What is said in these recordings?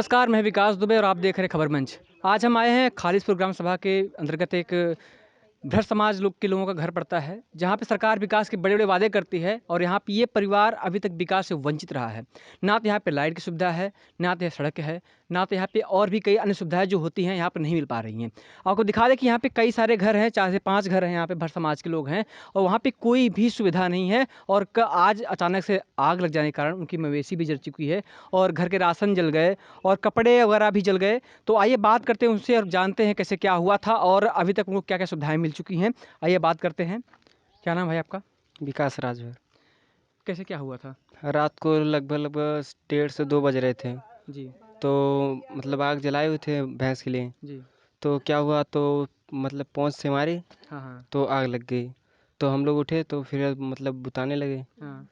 नमस्कार, मैं विकास दुबे और आप देख रहे हैं खबर मंच। आज हम आए हैं खालिसपुर ग्राम सभा के अंतर्गत एक भ्रष्ट समाज के लोगों का घर पड़ता है, जहाँ पे सरकार विकास के बड़े-बड़े वादे करती है और यहाँ पे ये परिवार अभी तक विकास से वंचित रहा है। ना तो यहाँ पे लाइट की सुविधा है, ना तो यहाँ सड़क है, ना तो यहाँ पे और भी कई अन्य सुविधाएँ जो होती हैं यहाँ पे नहीं मिल पा रही हैं। आपको दिखा दें कि यहाँ पे कई सारे घर हैं, 4 से 5 घर हैं यहाँ पे भ्रष्ट समाज के लोग हैं और वहाँ पे कोई भी सुविधा नहीं है और आज अचानक से आग लग जाने के कारण उनकी मवेशी भी जल चुकी है और घर के राशन जल गए और कपड़े वगैरह भी जल गए। तो आइए बात करते हैं उनसे और जानते हैं कैसे क्या हुआ था और अभी तक उनको क्या-क्या सुविधाएँ मिल चुकी हैं। आइए बात करते हैं। क्या नाम है भाई आपका? विकास राज है। कैसे क्या हुआ था? रात को लगभग 1:30 से 2 बज रहे थे। जी, तो मतलब आग जलाए हुए थे भैंस के लिए। जी। तो क्या हुआ, तो मतलब पोंछ से मारी हाँ, हाँ। तो आग लग गई। तो हम लोग उठे तो फिर मतलब बुताने लगे। हाँ।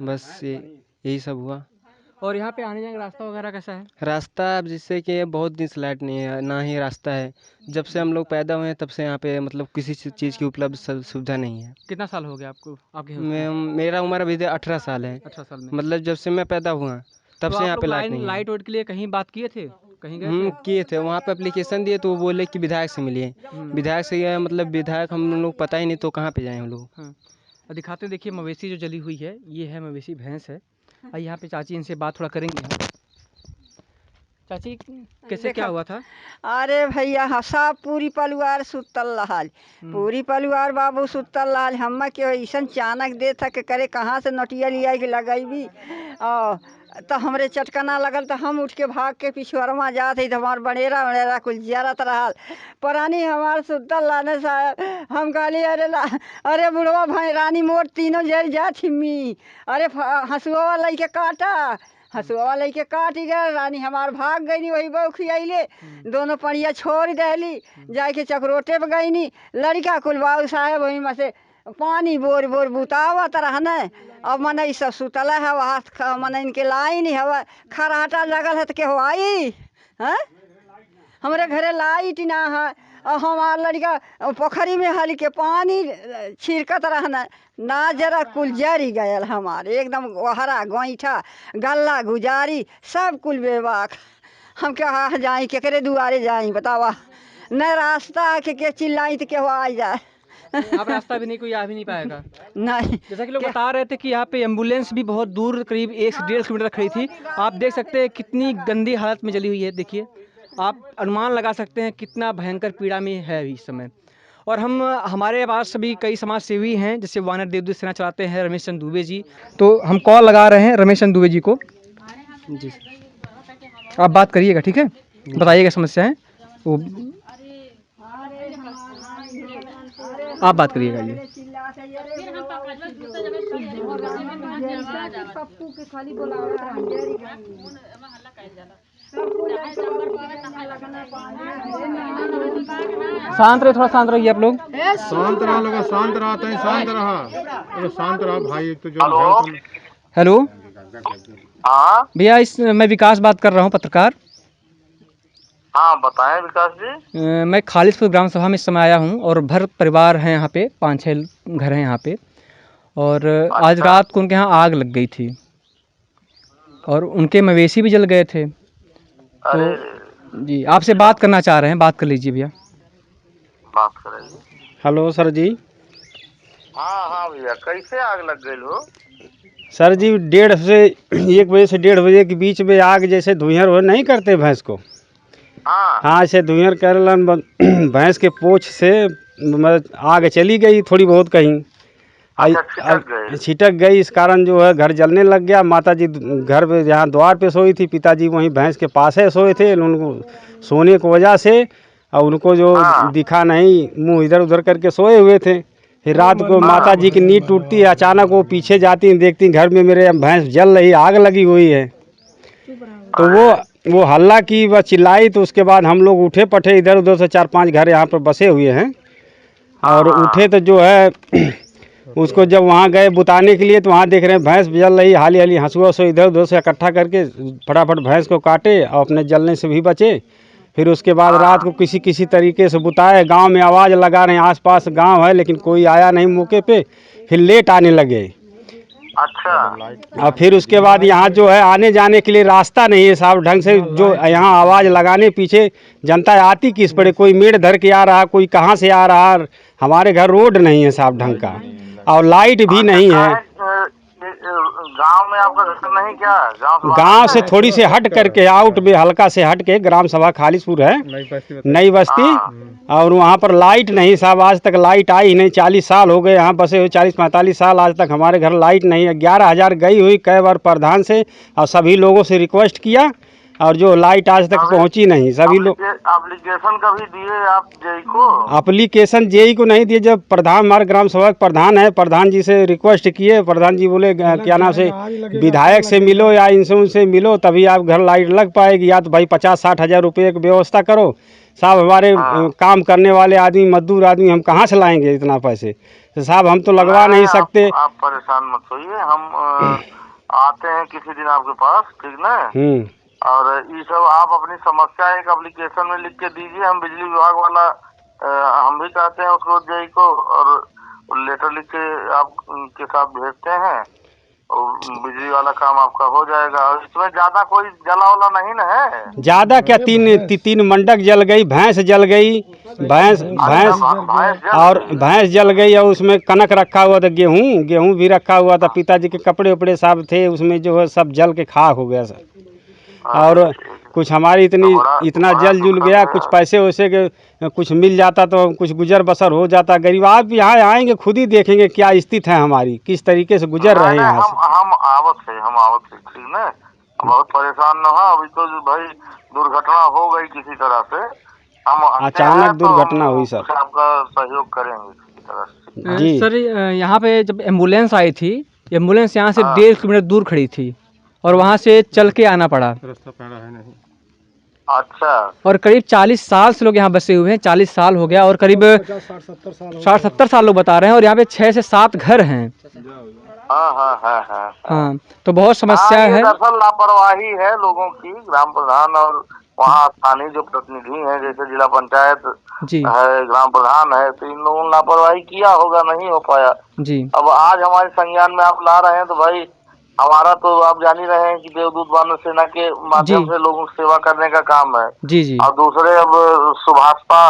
बस यही सब हुआ। और यहाँ पे आने-जाने का रास्ता वगैरह कैसा है? रास्ता अब जिससे कि बहुत दिन से लाइट नहीं है, ना ही रास्ता है। जब से हम लोग पैदा हुए हैं तब से यहाँ पे मतलब किसी चीज़ की उपलब्ध सुविधा नहीं है। कितना साल हो गया आपको आपके होते मैं हुए? मेरा उम्र अभी 18 साल है। 18 साल में। मतलब जब से मैं पैदा हुआ तब तो से आप यहाँ लोग पे लाइट नहीं है। लाइट-वाइट के लिए कहीं बात किए थे? कहीं गए थे? किए थे, वहाँ पे एप्लीकेशन दिए तो वो बोले कि विधायक से मिलिए। विधायक से ये मतलब विधायक हम लोग पता ही नहीं, तो कहाँ पे जाएँ हम लोग। हाँ। और दिखाते हैं, देखिए मवेशी जो जली हुई है, ये है मवेशी भैंस है। और यहाँ पे चाची इनसे बात थोड़ा करेंगे हम। चाची कैसे क्या हुआ था? अरे भैया हाँ, सब पूरी परिवार सुतल रहल। पूरी परिवार बाबू सुतल रहल। हमें के ऐसन चानक दे था कि करे कहाँ से नटिया लिया के लगैबी तो हमरे चटकना लगल तो हम उठ के भाग के पिछुआरमा जात है तो हमार बनेरा वनेरा कुल जरत रहल। परानी हमार सुतल रहने साहब हम कहली अरे बुढ़वा भाई रानी मोर तीनों जल जात हिम्मी। अरे हंसुआ लैके काटा, हंसुआ लेके काट गए। रानी हमार भाग गई, वही बहू खियाइले दोनों पड़िया छोड़ देली। जाके चक्रोटे पे गईनी, लड़का कुल बाबू साहेब वही में से पानी बोर बोर बुतावत रहने। अब मन ई सब सुतल है वहाँ मन इनके लाइन हवा खराटा लगल है तो केहू आई हैं? हमारे घरे लाइट ना है और हमार लड़का पोखरी में हल के पानी छिड़कत रहना ना जरा कुल जरी गयल हमारे एकदम हरा गोईठा गल्ला गुजारी सब कुल बेबाक। हम क्या जाई केकरे दुआरे जाई बतावा? न रास्ता के चिल्लाई तो केहू आ जाए। आप रास्ता भी नहीं, कोई आ भी नहीं पाएगा। नहीं जैसा कि लोग बता रहे थे कि यहाँ पे एम्बुलेंस भी बहुत दूर करीब 1 से 1.5 किलोमीटर खड़ी थी। आप देख सकते हैं कितनी गंदी हालत में जली हुई है। देखिए, आप अनुमान लगा सकते हैं कितना भयंकर पीड़ा में है अभी इस समय। और हमारे पास भी कई समाज सेवी हैं, जैसे वानर देवदूत सेना चलाते हैं रमेश चंद्र दुबे जी। तो हम कॉल लगा रहे हैं रमेश चंद्र दुबे जी को। जी आप बात करिएगा, ठीक है? बताइएगा समस्या है वो, आप बात करिएगा। ये शांत रहे, थोड़ा शांत रहिए आप लोग। शांत रहा लोग, शांत रहा तो शांत रहा। अरे शांत रहा भाई। एक तो जो हेलो हाँ भैया, मैं विकास बात कर रहा हूँ, पत्रकार। हाँ बताएं विकास जी। मैं खालिसपुर ग्राम सभा में इस समय आया हूँ और भर परिवार हैं यहाँ पे, 5-6 घर हैं यहाँ पे। और आज रात को उनके यहाँ आग लग गई थी और उनके मवेशी भी जल गए थे। अरे तो जी आपसे बात करना चाह रहे हैं, बात कर लीजिए भैया। बात करेंगे। हेलो सर जी। हाँ हाँ भैया, कैसे आग लग गई हो? सर जी 1:30 से 1 बजे से 1:30 बजे के बीच में आग जैसे धुइयां हो नहीं करते भैंस को। हाँ ऐसे धुइयां करलन भैंस के पूंछ से आग चली गई थोड़ी बहुत कहीं। छिटक गई, इस कारण जो है घर जलने लग गया। माता जी घर पे जहाँ द्वार पे सोई थी, पिताजी वहीं भैंस के पास है सोए थे। उनको सोने की वजह से और उनको जो दिखा नहीं, मुंह इधर उधर करके सोए हुए थे। फिर रात को माता जी की नींद टूटती है, अचानक वो पीछे जाती हैं, देखती घर में मेरे भैंस जल रही, आग लगी हुई है। तो वो हल्ला की, वह चिल्लाई। तो उसके बाद हम लोग उठे पठे, इधर उधर से 4-5 घर यहाँ पर बसे हुए हैं और उठे तो जो है उसको जब वहाँ गए बुताने के लिए तो वहाँ देख रहे हैं भैंस जल रही। हाली हाली हंसुआ से इधर उधर से इकट्ठा करके फटाफट भैंस को काटे और अपने जलने से भी बचे। फिर उसके बाद रात को किसी तरीके से बुताए। गांव में आवाज़ लगा रहे हैं, आसपास गांव है लेकिन कोई आया नहीं मौके पे। फिर लेट आने लगे अच्छा। और फिर उसके बाद यहाँ जो है आने जाने के लिए रास्ता नहीं है साहब ढंग से। जो यहाँ आवाज़ लगाने पीछे जनता आती किस पड़े, कोई मेड़ धर के आ रहा, कोई कहाँ से आ रहा। हमारे घर रोड नहीं है साहब ढंग का, और लाइट भी नहीं है। गांव में आपका घर नहीं क्या? गांव से थोड़ी से हट करके, आउट में हल्का से हट के ग्राम सभा खालिसपुर है, नई बस्ती। और वहाँ पर लाइट नहीं साहब, आज तक लाइट आई नहीं। 40 साल हो गए यहाँ बसे हुए, 40-45 साल, आज तक हमारे घर लाइट नहीं है। 11,000 गई हुई कई बार प्रधान से, और सभी लोगों से रिक्वेस्ट किया, और जो लाइट आज तक पहुंची नहीं। सभी लोग एप्लीकेशन कभी दिए आप जेई को? एप्लीकेशन जेई को नहीं दिए। जब प्रधान, हमारे ग्राम सभा के प्रधान है, प्रधान जी से रिक्वेस्ट किए, प्रधान जी बोले क्या नाम से विधायक से मिलो या इनसे उनसे मिलो, तभी आप घर लाइट लग पाएगी, या तो भाई 50-60 हज़ार रुपये की व्यवस्था करो। साहब हमारे काम करने वाले आदमी, मजदूर आदमी, हम कहाँ से लाएंगे इतना पैसे? तो साहब हम तो लगवा नहीं सकते। आप परेशान मत होइए, हम आते हैं किसी दिन आपके पास, ठीक ना? और ये सब आप अपनी समस्या एक एप्लीकेशन में लिख के दीजिए। हम बिजली विभाग वाला हम भी कहते हैं उसको जेई को, और लेटर लिख के आप उनके साथ भेजते हैं, और बिजली वाला काम आपका हो जाएगा। और इसमें ज्यादा कोई जला वाला नहीं ना है? ज्यादा क्या, तीन मंडक जल गई, भैंस जल गई, भैंस और भैंस जल गई। और उसमें कनक रखा हुआ था, गेहूं भी रखा हुआ था, पिताजी के कपड़े उपड़े सब थे उसमें, जो है सब जल के खाक हो गया सर। और कुछ हमारी इतना जल जुल गया। कुछ पैसे वैसे के कुछ मिल जाता तो कुछ गुजर बसर हो जाता। गरीब आप यहाँ आएंगे खुद ही देखेंगे क्या स्थिति है हमारी, किस तरीके से गुजर रहे हैं यहाँ से। हम आवत है ठीक ना, बहुत परेशान न हो। अभी तो भाई दुर्घटना हो गई किसी तरह से, हम अचानक दुर्घटना हुई सर, आपका सहयोग करेंगे किसी तरह से। जी सर यहाँ पे जब एम्बुलेंस आई थी, एम्बुलेंस यहाँ से 1.5 किलोमीटर दूर खड़ी थी, और वहाँ से चल के आना पड़ा। रास्ता पैरा है नहीं। अच्छा। और करीब 40 साल से लोग यहाँ बसे हुए हैं, 40 साल हो गया, और करीब 60-70 साल लोग बता रहे हैं। और यहाँ पे 6 से 7 घर हैं। हाँ, तो बहुत समस्या है। दरअसल लापरवाही है लोगों की, ग्राम प्रधान और वहाँ स्थानीय जो प्रतिनिधि हैं, जैसे जिला पंचायत जी है, ग्राम प्रधान है, तो इन लोगों ने लापरवाही किया होगा, नहीं हो पाया जी। अब आज हमारे संज्ञान में आप ला रहे हैं, तो भाई हमारा तो आप जान ही रहे हैं कि देवदूत वानर सेना के माध्यम से लोगों की सेवा करने का काम है। जी जी। और दूसरे अब सुभाषपा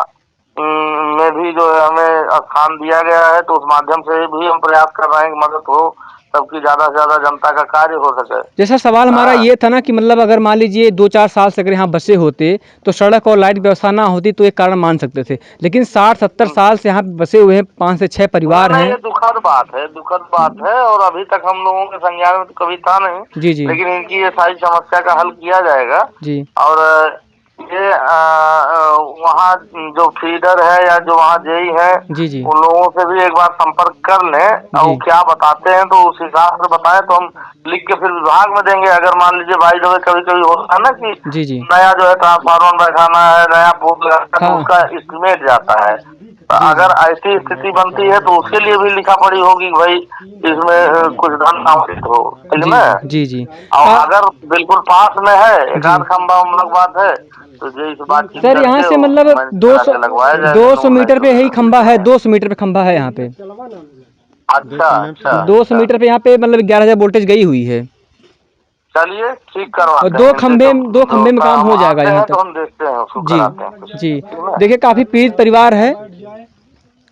में भी जो है हमें स्थान दिया गया है, तो उस माध्यम से भी हम प्रयास कर रहे हैं कि मदद हो, सबकी ज्यादा से ज्यादा जनता का कार्य हो सके। जैसा सवाल हमारा ये था ना कि मतलब अगर मान लीजिए 2-4 साल से अगर यहाँ बसे होते तो सड़क और लाइट व्यवस्था ना होती तो एक कारण मान सकते थे, लेकिन 60-70 साल से यहाँ बसे हुए हैं, 5 से 6 परिवार हैं। ये दुखद बात है, और अभी तक हम लोगों के संज्ञान में तो कभी था नहीं। जी जी। लेकिन इनकी ये सारी समस्या का हल किया जाएगा जी। और ये वहाँ जो फीडर है या जो वहाँ जेई है जी जी, उन लोगों से भी एक बार संपर्क कर लें, और क्या बताते हैं तो उस हिसाब से बताएं, तो हम लिख के फिर विभाग में देंगे। अगर मान लीजिए भाई जो है कभी होता है ना कि जी जी, नया जो है ट्रांसफार्मर बैठाना है, नया पोल लगाना है, तो उसका एस्टिमेट जाता है। तो अगर ऐसी स्थिति बनती है तो उसके लिए भी लिखा पड़ी होगी भाई इसमें कुछ धन आवंटित हो, ठीक ना? जी जी। और अगर बिल्कुल पास में है, एक आध खंबा बात है, तो सर यहाँ से मतलब 200 मीटर पे ही खंबा है, 200 मीटर पे खंबा है यहाँ पे। अच्छा 200 मीटर पे यहाँ पे मतलब 11,000 वोल्टेज गई हुई है। चलिए ठीक करवाते हैं। दो खंबे में काम हो जाएगा यहाँ तक। हम देखते हैं उसको, जी जी। देखिए काफी पीड़ित परिवार है।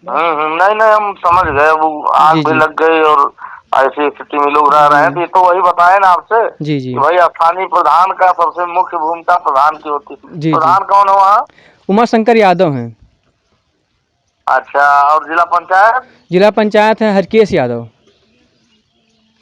नहीं हम समझ गए, वो आग भी लग गई और ऐसी स्थिति में लोग रह रहे हैं। तो वही बताए ना आपसे जी जी, भाई स्थानीय प्रधान का सबसे मुख्य भूमिका प्रधान की होती है। प्रधान कौन है वहाँ? उमा शंकर यादव हैं। अच्छा, और जिला पंचायत है हरकेश यादव।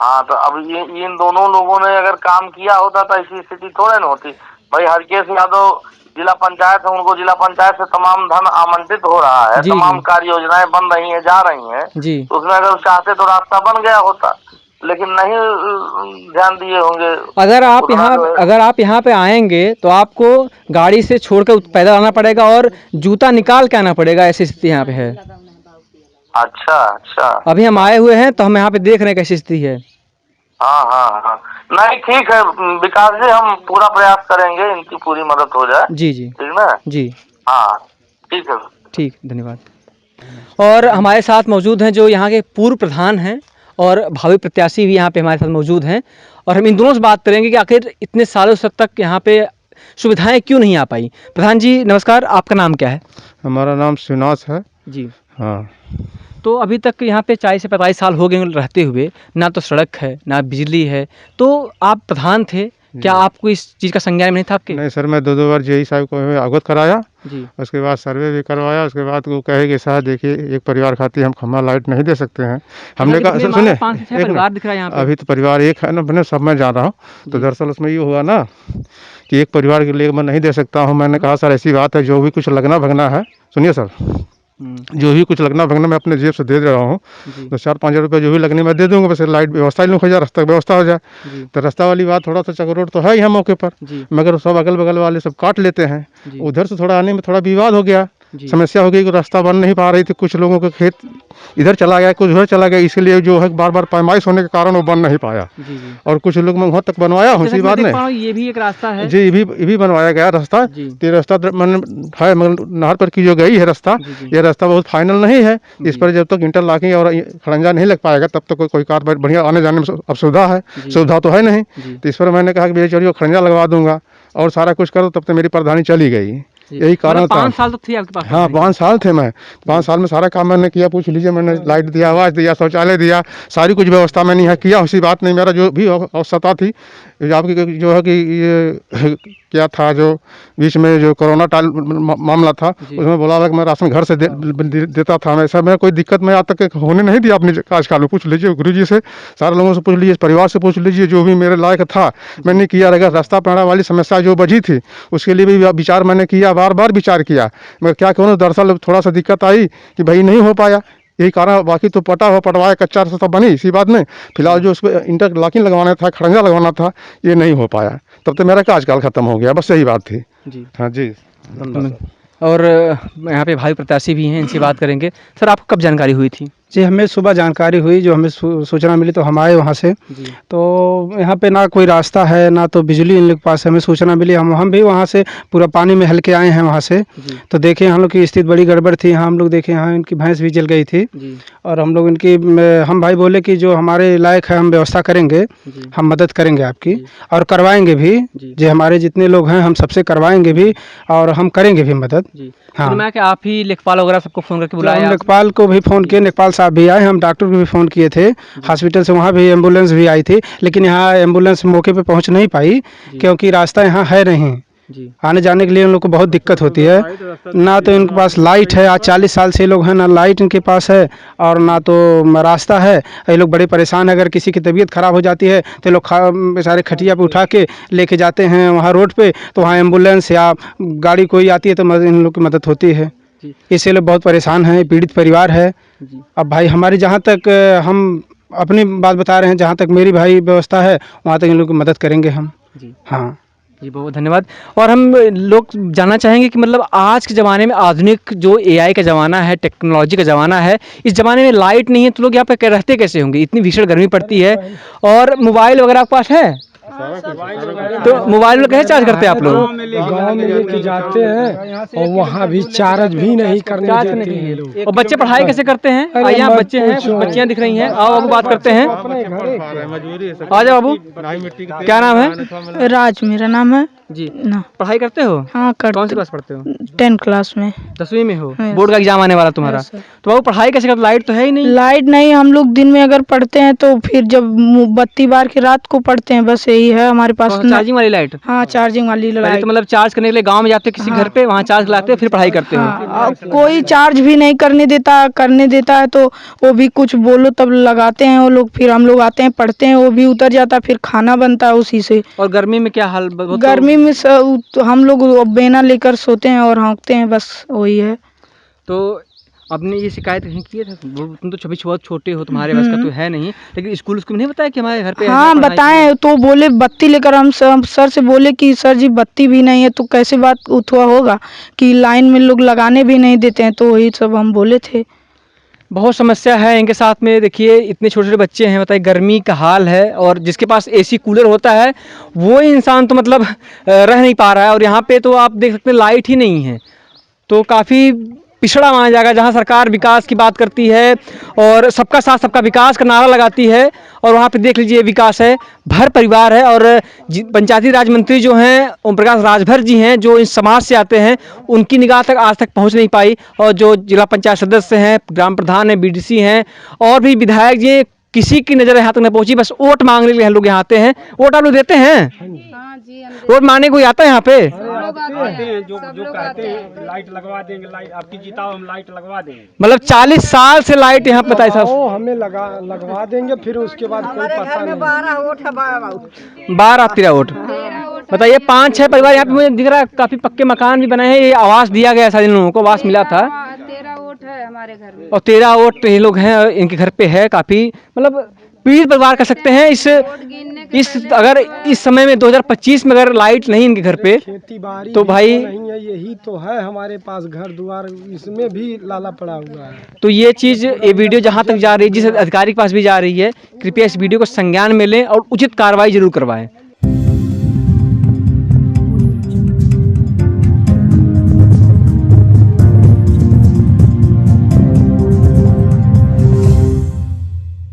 हाँ, तो अब ये इन दोनों लोगों ने अगर काम किया होता तो ऐसी स्थिति थोड़े न होती। भाई हरकेश यादव जिला पंचायत है, उनको जिला पंचायत से तमाम धन आवंटित हो रहा है, तमाम कार्य योजनाएं बन रही हैं, जा रही हैं जी। तो उसमें अगर चाहते तो रास्ता बन गया होता, लेकिन नहीं ध्यान दिए होंगे। अगर आप यहाँ पे आएंगे तो आपको गाड़ी से छोड़कर पैदल आना पड़ेगा और जूता निकाल के आना पड़ेगा, ऐसी स्थिति यहाँ पे है। अच्छा, अभी हम आए हुए हैं तो हम यहाँ पे देख रहे हैं कैसी स्थिति है। हाँ, नहीं ठीक है विकास जी, हम पूरा प्रयास करेंगे इनकी पूरी मदद हो जाए। जी जी, ठीक ना जी। हाँ ठीक है, ठीक, धन्यवाद। और हमारे साथ मौजूद हैं जो यहाँ के पूर्व प्रधान हैं और भावी प्रत्याशी भी यहाँ पे हमारे साथ मौजूद हैं और हम इन दोनों से बात करेंगे कि आखिर इतने सालों से तक यहाँ पे सुविधाएं क्यों नहीं आ पाई। प्रधान जी नमस्कार, आपका नाम क्या है? हमारा नाम शिवनाथ है। जी हाँ, तो अभी तक यहाँ पे 40 से 45 साल हो गए रहते हुए, ना तो सड़क है ना बिजली है, तो आप प्रधान थे, क्या आपको इस चीज़ का संज्ञान नहीं था आपके? नहीं सर, मैं दो बार जेई साहब को अवगत कराया, जी उसके बाद सर्वे भी करवाया, उसके बाद वो कहे कि साहब देखिए एक परिवार खातिर हम खम्भा लाइट नहीं दे सकते हैं। हमने कहा सुने, 5 से 6 परिवार दिख रहा है यहाँ पे। अभी तो परिवार एक है ना, मैंने सब में जा रहा हूँ, तो दरअसल उसमें ये हुआ ना कि एक परिवार के लिए मैं नहीं दे सकता हूँ। मैंने कहा सर ऐसी बात है, जो भी कुछ लगना भगना है, सुनिए सर, जो भी कुछ लगना भगना मैं अपने जेब से दे रहा हूँ, तो 4-5 रुपये जो भी लगने मैं दे दूंगा, बस लाइट व्यवस्था हो जाए, रास्ता व्यवस्था हो जाए। तो रास्ता वाली बात थोड़ा सा चक रोड तो है यहाँ मौके पर, मगर सब अगल बगल वाले सब काट लेते हैं। उधर से थोड़ा आने में थोड़ा विवाद हो गया, समस्या हो गई कि रास्ता बन नहीं पा रही थी, कुछ लोगों के खेत इधर चला गया, कुछ उधर चला गया, इसलिए जो है बार बार पैमाइश होने के कारण वो बन नहीं पाया। और कुछ लोग मैं वहाँ तक बनवाया हूँ, इसी बात में ये भी एक रास्ता है जी, ये भी बनवाया गया रास्ता। तो रास्ता है मगर नहर पर की जो गई है रास्ता, ये रास्ता बहुत फाइनल नहीं है। इस पर जब तक इंटरलॉकिंग और खड़ंजा नहीं लग पाएगा तब तक कोई कार बढ़िया आने जाने में अब सुविधा है, सुविधा तो है नहीं। तो इस पर मैंने कहा कि भैया चलिए खड़ंजा लगवा दूंगा और सारा कुछ करो, तब तक मेरी प्रधानी चली गई। यही कारण था। 5 साल तो थे आपके पास? हाँ 5 साल थे मैं, 5 साल में सारा काम मैंने किया, पूछ लीजिए, मैंने लाइट दिया, आवाज़ दिया, शौचालय दिया, सारी कुछ व्यवस्था मैंने यहाँ किया। उसी बात नहीं, मेरा जो भी आवश्यकता थी, आपकी जो है कि ये क्या था, जो बीच में जो कोरोना मामला था, उसमें बोला था कि मैं राशन घर से देता था। मैं ऐसा, मैं कोई दिक्कत मैं आज तक होने नहीं दिया अपने कार्यकाल में। पूछ लीजिए गुरु जी से, सारे लोगों से पूछ लीजिए, परिवार से पूछ लीजिए, जो भी मेरे लायक था मैंने किया। अगर रास्ता पैड़ा वाली समस्या जो बची थी उसके लिए भी विचार मैंने किया, बार बार विचार किया, मगर क्या करूँ, दरअसल थोड़ा सा दिक्कत आई कि भाई नहीं हो पाया, यही कारण। बाकी तो पटवाया कच्चा रास्ता बनी, इसी बात में फिलहाल जो उसको इंटरलॉकिंग लगवाना था, खड़ंजा लगवाना था, ये नहीं हो पाया। तब तो मेरा कार्यकाल खत्म हो गया, बस यही बात थी जी। हाँ जी। और यहाँ पे भावी प्रत्याशी भी हैं, इनसे बात करेंगे। सर आपको कब जानकारी हुई थी? जी, हमें सुबह जानकारी हुई, जो हमें सूचना मिली तो हम आए वहाँ से। तो यहाँ पे ना कोई रास्ता है ना तो बिजली इन लोग के पास है। हमें सूचना मिली, हम भी वहाँ से पूरा पानी में हल्के आए हैं वहाँ से। तो देखे हम लोग की स्थिति बड़ी गड़बड़ थी। हम लोग देखे यहाँ इनकी भैंस भी जल गई थी और हम लोग इनकी हम भाई बोले कि जो हमारे लायक है हम व्यवस्था करेंगे, हम मदद करेंगे आपकी और करवाएंगे भी। जो हमारे जितने लोग हैं हम सबसे करवाएंगे भी और हम करेंगे भी मदद। हाँ, मैं कि आप ही लेखपाल वगैरह सबको फ़ोन करके बुलाया? लेखपाल को भी फ़ोन किए, लेखपाल साहब भी आए, हम डॉक्टर को भी फ़ोन किए थे, हॉस्पिटल से वहाँ भी एम्बुलेंस भी आई थी, लेकिन यहाँ एम्बुलेंस मौके पे पहुँच नहीं पाई क्योंकि रास्ता यहाँ है नहीं। आने जाने के लिए उन लोग को बहुत दिक्कत होती है। ना तो इनके पास लाइट है, आज 40 साल से लोग हैं, ना लाइट इनके पास है और ना तो रास्ता है। ये लोग बड़े परेशान है। अगर किसी की तबीयत ख़राब हो जाती है तो लोग बेचारे खटिया पे उठा के लेके जाते हैं वहाँ रोड पे, तो वहाँ एम्बुलेंस या गाड़ी कोई आती है तो इन लोग की मदद होती है। इससे लोग बहुत परेशान हैं, पीड़ित परिवार है। अब भाई हमारी जहाँ तक हम अपनी बात बता रहे हैं, जहाँ तक मेरी भाई व्यवस्था है वहाँ तक इन लोग की मदद करेंगे हम। हाँ जी, बहुत धन्यवाद। और हम लोग जानना चाहेंगे कि मतलब आज के ज़माने में, आधुनिक जो AI का ज़माना है, टेक्नोलॉजी का ज़माना है, इस ज़माने में लाइट नहीं है तो लोग यहाँ पे रहते कैसे होंगे? इतनी भीषण गर्मी पड़ती है। और मोबाइल वगैरह आपके पास है? तो मोबाइल में कैसे चार्ज करते हैं आप लोग? गाँव में लेके जाते हैं और वहाँ भी चार्ज भी नहीं करने देते हैं लोग। और बच्चे पढ़ाई कैसे करते हैं? यहाँ बच्चे हैं, बच्चियाँ दिख रही हैं। आओ बाबू बात करते हैं। आ जाओ बाबू, क्या नाम है? राज मेरा नाम है जी। ना। पढ़ाई करते हो? हाँ करते। कौन सी क्लास पढ़ते हो? 10th क्लास में। 10वीं में हो? हाँ। बोर्ड का एग्जाम आने वाला तुम्हारा। हाँ, तो बाबू पढ़ाई कैसे करते? लाइट तो है ही नहीं। लाइट नहीं, हम लोग दिन में अगर पढ़ते हैं तो फिर जब बत्ती बार के रात को पढ़ते हैं, बस यही है हमारे पास। चार्जिंग वाली लाइट? हाँ चार्जिंग वाली लाइट। तो मतलब चार्ज करने के लिए गांव में जाते हो किसी घर पे, वहाँ चार्ज लाते हो फिर पढ़ाई करते हो? हाँ, कोई चार्ज भी नहीं करने देता है तो वो भी कुछ बोलो तब लगाते हैं वो लोग। फिर हम लोग आते हैं, पढ़ते हैं, वो भी उतर जाता है, फिर खाना बनता है उसी से। और गर्मी में क्या हाल? गर्मी में हम लोग बेना लेकर सोते हैं और हाँकते हैं, बस वही है। तो आपने ये शिकायत नहीं की है? तुम तो छवि बहुत छोटे हो, तुम्हारे बस का तो है नहीं, लेकिन स्कूल उसको नहीं बताया कि हमारे घर पे? हाँ बताएं तो बोले बत्ती लेकर, हम सर से बोले कि सर जी बत्ती भी नहीं है तो कैसे बात उठवा होगा कि लाइन में लोग लगाने भी नहीं देते हैं। तो वही सब हम बोले थे। बहुत समस्या है इनके साथ में। देखिए इतने छोटे छोटे बच्चे हैं, बताइए गर्मी का हाल है, और जिसके पास AC कूलर होता है वो इंसान तो मतलब रह नहीं पा रहा है। और यहाँ पे तो आप देख सकते हैं लाइट ही नहीं है, तो काफ़ी पिछड़ा माना जाएगा, जहां सरकार विकास की बात करती है और सबका साथ सबका विकास का नारा लगाती है, और वहां पे देख लीजिए विकास है, भर परिवार है। और पंचायती राज मंत्री जो हैं ओम प्रकाश राजभर जी हैं, जो इस समाज से आते हैं, उनकी निगाह तक आज तक पहुंच नहीं पाई। और जो जिला पंचायत सदस्य हैं, ग्राम प्रधान हैं, बीडीसी हैं और भी विधायक जी, किसी की नजर यहाँ तक नहीं पहुंची। बस वोट मांगने के लिए हम लोग यहाँ आते हैं। वोट आप लोग देते हैं? वोट मांगने कोई आता है यहाँ पे? आते हैं जो कहते हैं लाइट लगवा देंगे, लाइट आपकी जीताओ हम लाइट लगवा देंगे। मतलब 40 साल से लाइट यहाँ पता है साहब? हमें लगवा देंगे, फिर उसके बाद कोई पता नहीं। 12 13 वोट बताइए। 5-6 परिवार यहाँ पे मुझे दिख रहा है, काफी पक्के मकान भी बने हैं, ये आवास दिया गया सारे लोगों को, आवास मिला था। 13 वोट है हमारे घर में, और 13 वोट ये लोग हैं, इनके घर पे है। काफी मतलब पीड़ित परिवार कह सकते हैं। अगर इस समय में 2025 में अगर लाइट नहीं इनके घर पे, खेती बाड़ी तो भाई नहीं है, यही तो है हमारे पास घर द्वार, इसमें भी लाला पड़ा हुआ है। तो ये चीज़, ये वीडियो जहाँ तक जा रही है, जिस अधिकारी के पास भी जा रही है, कृपया इस वीडियो को संज्ञान में लें और उचित कार्रवाई जरूर करवाएं।